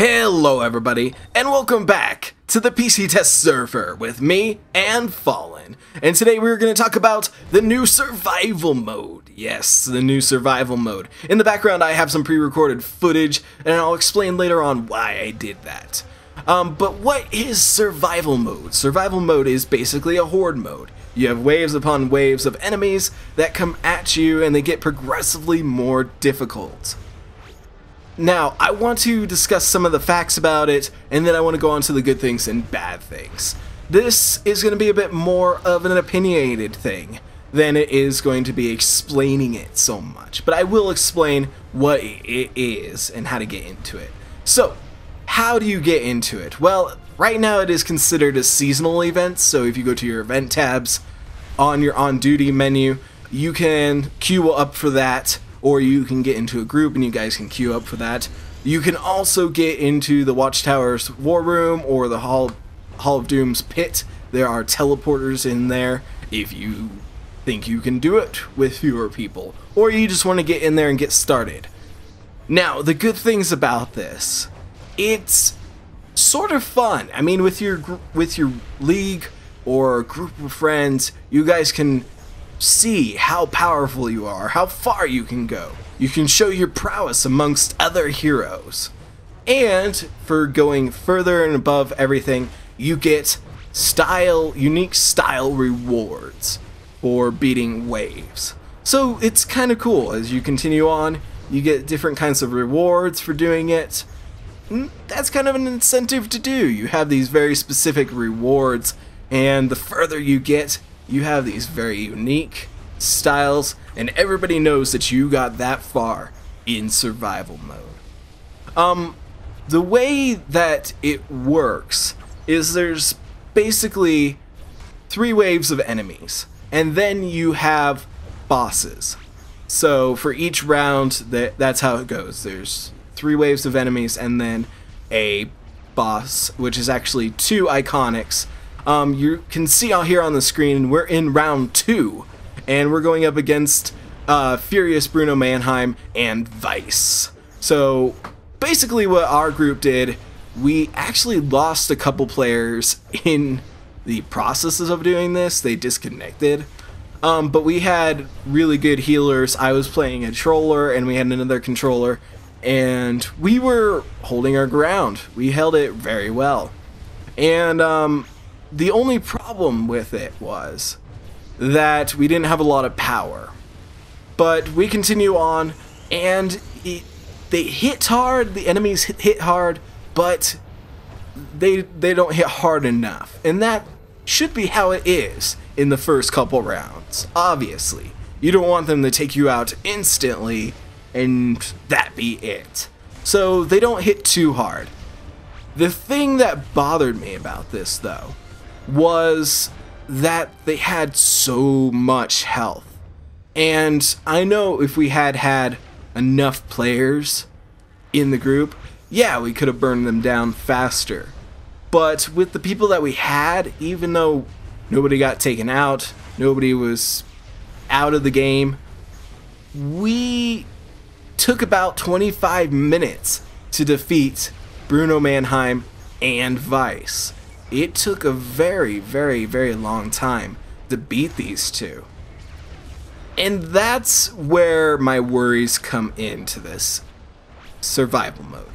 Hello everybody, and welcome back to the PC Test Server with me and Fallen. And today we're going to talk about the new survival mode. Yes, the new survival mode. In the background I have some pre-recorded footage, and I'll explain later on why I did that. But what is survival mode? Survival mode is basically a horde mode. You have waves upon waves of enemies that come at you, and they get progressively more difficult. Now, I want to discuss some of the facts about it, and then I want to go on to the good things and bad things. This is going to be a bit more of an opinionated thing than it is going to be explaining it so much. But I will explain what it is and how to get into it. So, how do you get into it? Well, right now it is considered a seasonal event, so if you go to your event tabs on your on-duty menu, you can queue up for that. Or you can get into a group and you guys can queue up for that. You can also get into the Watchtower's War Room or the Hall of Doom's Pit. There are teleporters in there if you think you can do it with fewer people. Or you just want to get in there and get started. Now, the good things about this, it's sort of fun. I mean, with your league or group of friends, you guys can see how powerful you are, how far you can go. You can show your prowess amongst other heroes. And for going further and above everything, you get unique style rewards for beating waves. So it's kind of cool. As you continue on, you get different kinds of rewards for doing it. That's kind of an incentive to do. You have these very specific rewards, and the further you get, you have these very unique styles, and everybody knows that you got that far in survival mode. The way that it works is there's basically 3 waves of enemies, and then you have bosses. So for each round, that's how it goes. There's 3 waves of enemies, and then a boss, which is actually 2 iconics. You can see out here on the screen, we're in round 2, and we're going up against Furious Bruno Mannheim and Vice. So basically what our group did, we actually lost a couple players in the processes of doing this. They disconnected, but we had really good healers. I was playing a controller and we had another controller, and we were holding our ground. We held it very well, and the only problem with it was that we didn't have a lot of power. But we continue on, and they hit hard, the enemies hit hard, but they don't hit hard enough. And that should be how it is in the first couple rounds, obviously. You don't want them to take you out instantly and that be it. So they don't hit too hard. The thing that bothered me about this, though, was that they had so much health. And I know if we had enough players in the group, yeah, we could have burned them down faster. But with the people that we had, even though nobody got taken out, nobody was out of the game, we took about 25 minutes to defeat Bruno Mannheim and Vice. It took a very, very, very long time to beat these two. And that's where my worries come into this survival mode.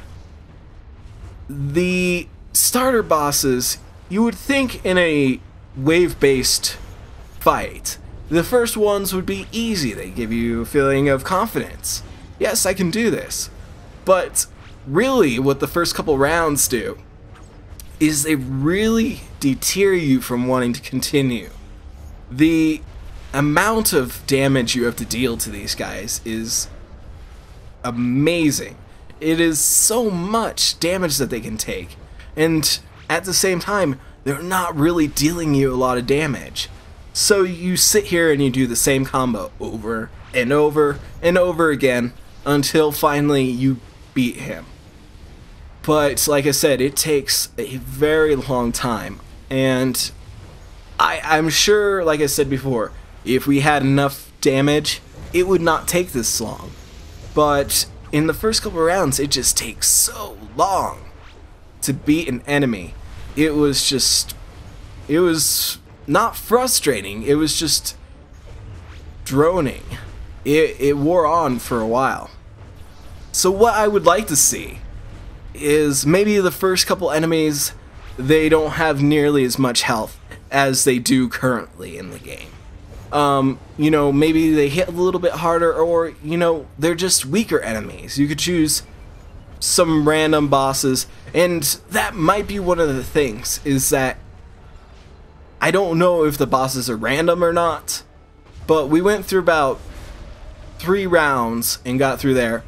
The starter bosses, you would think in a wave-based fight, the first ones would be easy. They give you a feeling of confidence. Yes, I can do this. But really, what the first couple rounds do is they really deter you from wanting to continue. The amount of damage you have to deal to these guys is amazing. It is so much damage that they can take, and at the same time, they're not really dealing you a lot of damage. So you sit here and you do the same combo over and over and over again until finally you beat him. But like I said, it takes a very long time, and I'm sure, like I said before, if we had enough damage, it would not take this long. But in the first couple rounds, it just takes so long. to beat an enemy, it was not frustrating, it was just droning. It wore on for a while. So what I would like to see is maybe the first couple enemies, they don't have nearly as much health as they do currently in the game. You know, maybe they hit a little bit harder, or, you know, they're just weaker enemies. You could choose some random bosses, and that might be one of the things, is that I don't know if the bosses are random or not, but we went through about 3 rounds and got through there.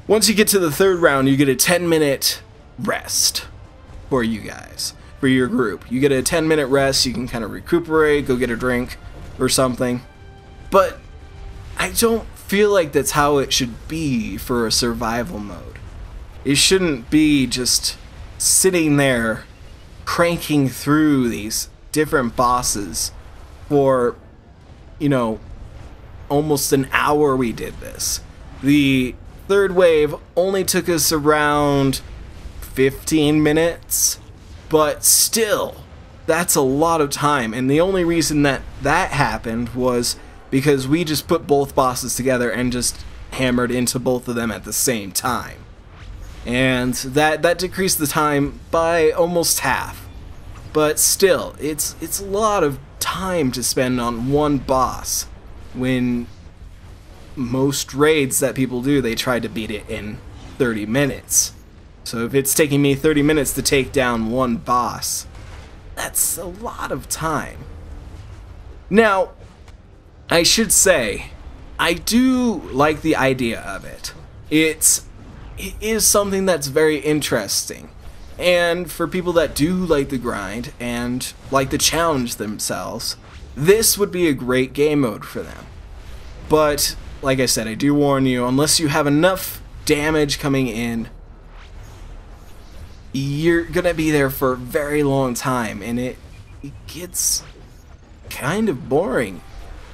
Once you get to the 3rd round, you get a 10-minute rest for you guys, for your group. You get a 10-minute rest, you can kind of recuperate, go get a drink or something. But I don't feel like that's how it should be for a survival mode. It shouldn't be just sitting there cranking through these different bosses for, you know, almost an hour we did this. The 3rd wave only took us around 15 minutes, but still, that's a lot of time, and the only reason that happened was because we just put both bosses together and just hammered into both of them at the same time. And that decreased the time by almost half. But still, it's a lot of time to spend on one boss, when most raids that people do, they try to beat it in 30 minutes. So if it's taking me 30 minutes to take down one boss, that's a lot of time. Now, I should say, I do like the idea of it. It is something that's very interesting. And for people that do like the grind and like to challenge themselves, this would be a great game mode for them. But, like I said, I do warn you, unless you have enough damage coming in, you're gonna be there for a very long time, and it gets kind of boring.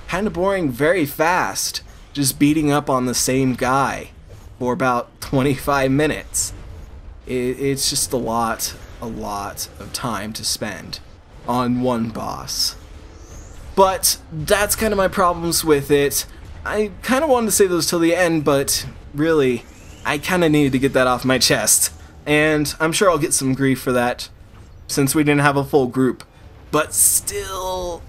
Kind of boring very fast, just beating up on the same guy for about 25 minutes. It's just a lot of time to spend on one boss. But that's kind of my problems with it. I kind of wanted to say those till the end, but really, I kind of needed to get that off my chest. And I'm sure I'll get some grief for that, since we didn't have a full group. But still,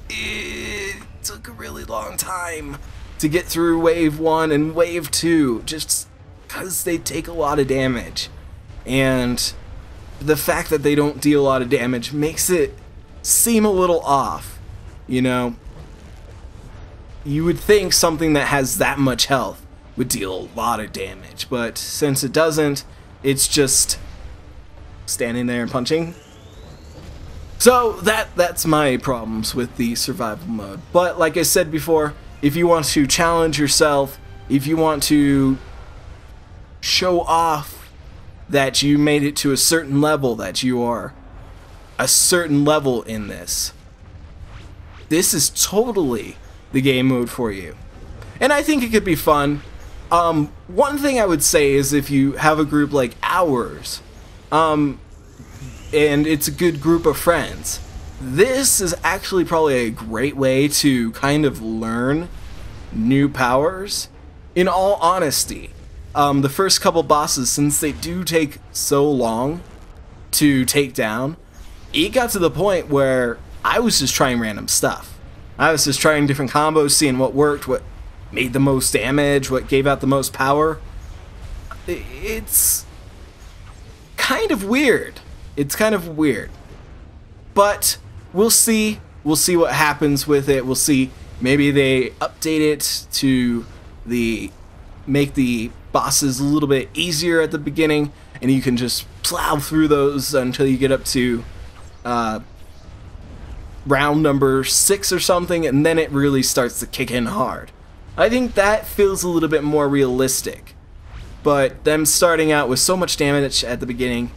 it took a really long time to get through Wave 1 and Wave 2, just because they take a lot of damage. And the fact that they don't deal a lot of damage makes it seem a little off, you know? You would think something that has that much health would deal a lot of damage, but since it doesn't, it's just standing there and punching. So that's my problems with the survival mode. But like I said before, if you want to challenge yourself, if you want to show off that you made it to a certain level, that you are a certain level in this, this is totally the game mode for you. And I think it could be fun. One thing I would say is, if you have a group like ours, and it's a good group of friends, this is actually probably a great way to kind of learn new powers. In all honesty, the first couple bosses, since they do take so long to take down, it got to the point where I was just trying random stuff. I was just trying different combos, seeing what worked, what made the most damage, what gave out the most power. It's kind of weird. It's kind of weird. But we'll see. We'll see what happens with it. We'll see. Maybe they update it to make the bosses a little bit easier at the beginning, and you can just plow through those until you get up to round number 6 or something, and then it really starts to kick in hard. I think that feels a little bit more realistic. But them starting out with so much damage at the beginning,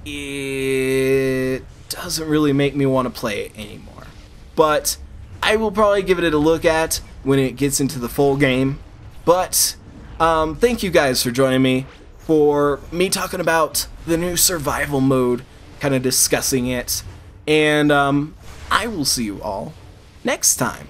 it doesn't really make me want to play it anymore. But I will probably give it a look at when it gets into the full game. But thank you guys for joining me for me talking about the new survival mode, kind of discussing it, and I will see you all next time.